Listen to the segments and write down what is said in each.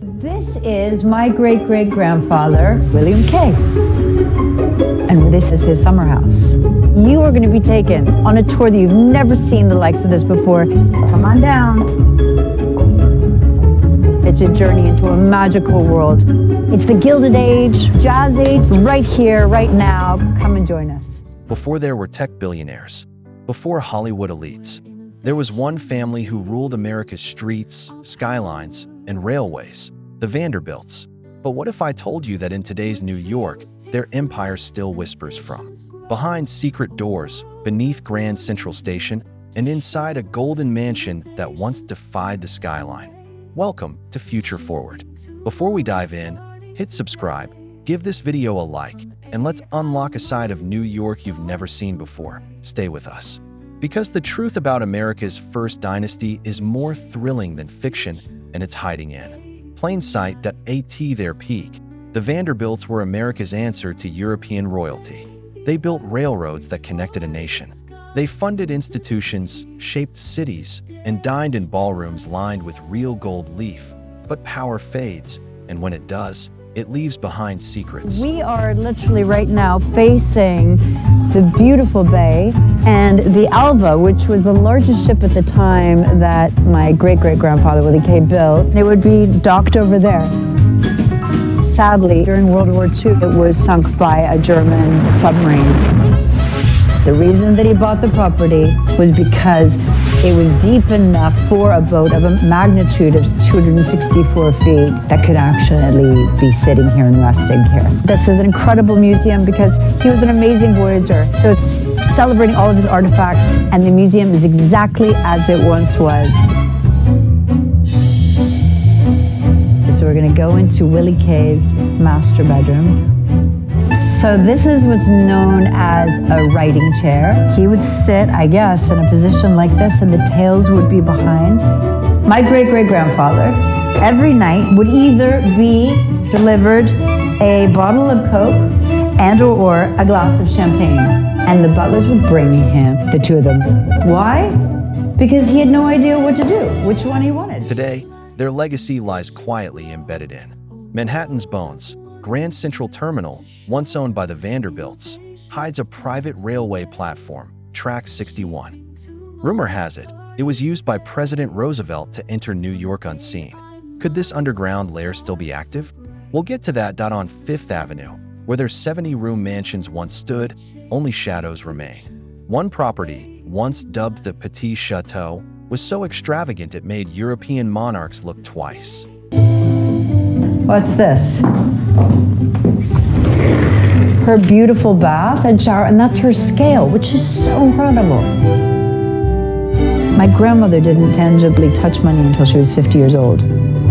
This is my great-great-grandfather, William K. And this is his summer house. You are going to be taken on a tour that you've never seen the likes of this before. Come on down. It's a journey into a magical world. It's the Gilded Age, Jazz Age, right here, right now. Come and join us. Before there were tech billionaires, before Hollywood elites, there was one family who ruled America's streets, skylines, and railways, the Vanderbilts. But what if I told you that in today's New York, their empire still whispers from behind secret doors, beneath Grand Central Station, and inside a golden mansion that once defied the skyline? Welcome to Future Forward. Before we dive in, hit subscribe, give this video a like, and let's unlock a side of New York you've never seen before. Stay with us. Because the truth about America's first dynasty is more thrilling than fiction, and it's hiding in plain sight. At their peak, the Vanderbilts were America's answer to European royalty. They built railroads that connected a nation. They funded institutions, shaped cities, and dined in ballrooms lined with real gold leaf. But power fades, and when it does, it leaves behind secrets. We are literally right now facing the beautiful bay and the Alva, which was the largest ship at the time that my great-great-grandfather Willie K built. It would be docked over there. Sadly, during World War II, it was sunk by a German submarine. The reason that he bought the property was because it was deep enough for a boat of a magnitude of 264 feet that could actually be sitting here and resting here. This is an incredible museum because he was an amazing voyager. So it's celebrating all of his artifacts, and the museum is exactly as it once was. So we're going to go into Willie K's master bedroom. So this is what's known as a writing chair. He would sit, I guess, in a position like this, and the tails would be behind. My great-great-grandfather, every night, would either be delivered a bottle of Coke and or a glass of champagne. And the butlers would bring him, the two of them. Why? Because he had no idea what to do, which one he wanted. Today, their legacy lies quietly embedded in Manhattan's bones. Grand Central Terminal, once owned by the Vanderbilts, hides a private railway platform, Track 61. Rumor has it, it was used by President Roosevelt to enter New York unseen. Could this underground lair still be active? We'll get to that. On Fifth Avenue, where their 70-room mansions once stood, only shadows remain. One property, once dubbed the Petit Chateau, was so extravagant it made European monarchs look twice. What's this? Her beautiful bath and shower, and that's her scale, which is so incredible. My grandmother didn't tangibly touch money until she was 50 years old.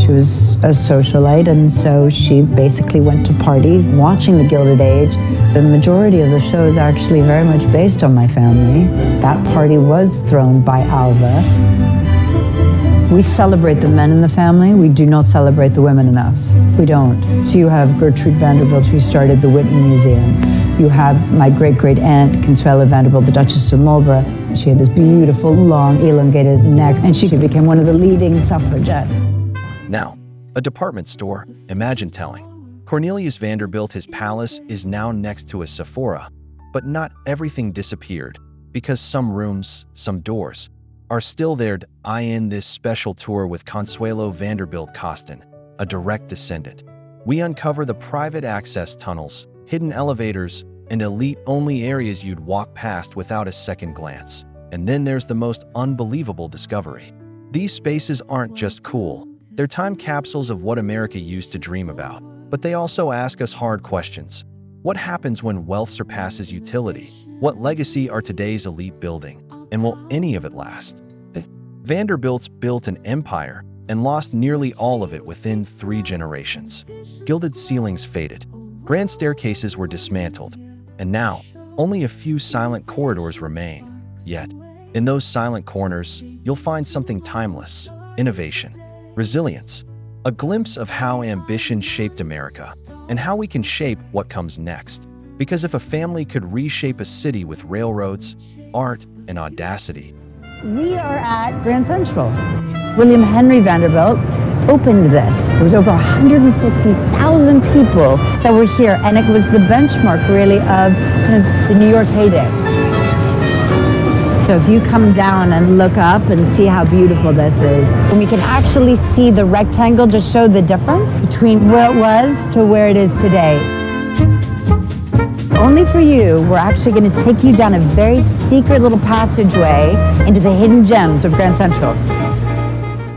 She was a socialite, and so she basically went to parties watching the Gilded Age. The majority of the show is actually very much based on my family. That party was thrown by Alva. We celebrate the men in the family. We do not celebrate the women enough. We don't. So you have Gertrude Vanderbilt, who started the Whitney Museum. You have my great-great-aunt, Consuelo Vanderbilt, the Duchess of Marlborough. She had this beautiful, long, elongated neck, and she became one of the leading suffragette. Now, a department store. Imagine telling Cornelius Vanderbilt his palace is now next to a Sephora. But not everything disappeared, because some rooms, some doors, are still there. I end this special tour with Consuelo Vanderbilt Costin, a direct descendant. We uncover the private access tunnels, hidden elevators, and elite-only areas you'd walk past without a second glance. And then there's the most unbelievable discovery. These spaces aren't just cool. They're time capsules of what America used to dream about. But they also ask us hard questions. What happens when wealth surpasses utility? What legacy are today's elite building? And will any of it last? The Vanderbilts built an empire and lost nearly all of it within 3 generations. Gilded ceilings faded, grand staircases were dismantled, and now only a few silent corridors remain. Yet, in those silent corners, you'll find something timeless: innovation, resilience, a glimpse of how ambition shaped America and how we can shape what comes next. Because if a family could reshape a city with railroads, art, and audacity. We are at Grand Central. William Henry Vanderbilt opened this, there was over 150,000 people that were here, and it was the benchmark really of kind of the New York heyday. So if you come down and look up and see how beautiful this is, and we can actually see the rectangle to show the difference between where it was to where it is today. Only for you, we're actually going to take you down a very secret little passageway into the hidden gems of Grand Central.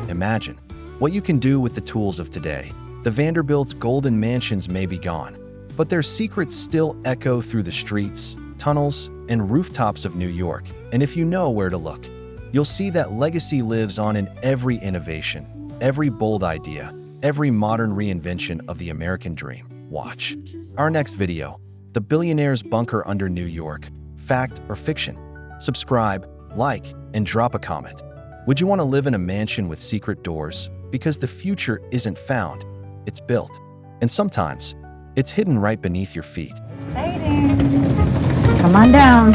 Imagine what you can do with the tools of today. The Vanderbilts' golden mansions may be gone, but their secrets still echo through the streets, tunnels, and rooftops of New York. And if you know where to look, you'll see that legacy lives on in every innovation, every bold idea, every modern reinvention of the American dream. Watch our next video, The Billionaire's Bunker Under New York, Fact or Fiction? Subscribe, like, and drop a comment. Would you want to live in a mansion with secret doors? Because the future isn't found, it's built. And sometimes, it's hidden right beneath your feet. Exciting. Come on down.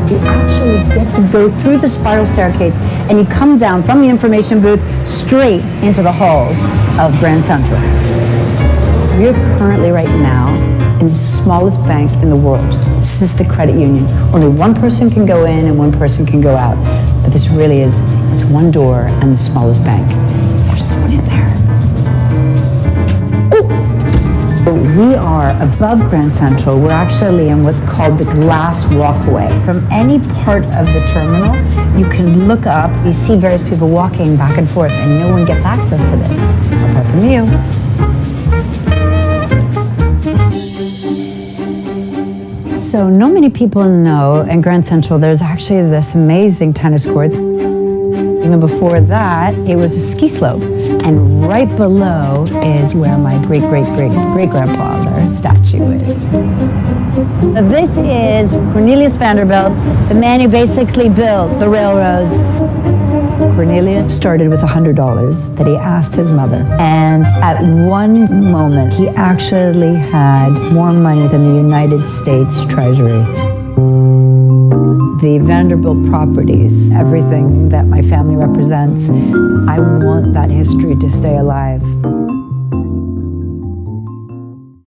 You actually get to go through the spiral staircase and you come down from the information booth straight into the halls of Grand Central. We're currently right now in the smallest bank in the world. This is the credit union. Only one person can go in and one person can go out. But this really is, it's one door and the smallest bank. Is there someone in there? We are above Grand Central. We're actually in what's called the glass walkway. From any part of the terminal, you can look up, you see various people walking back and forth, and no one gets access to this, apart from you. So not many people know in Grand Central there's actually this amazing tennis court. Even before that, it was a ski slope. And right below is where my great-great-great-great-grandfather statue is. This is Cornelius Vanderbilt, the man who basically built the railroads. Cornelius started with $100 that he asked his mother. And at one moment, he actually had more money than the United States Treasury. The Vanderbilt properties, everything that my family represents, I want that history to stay alive.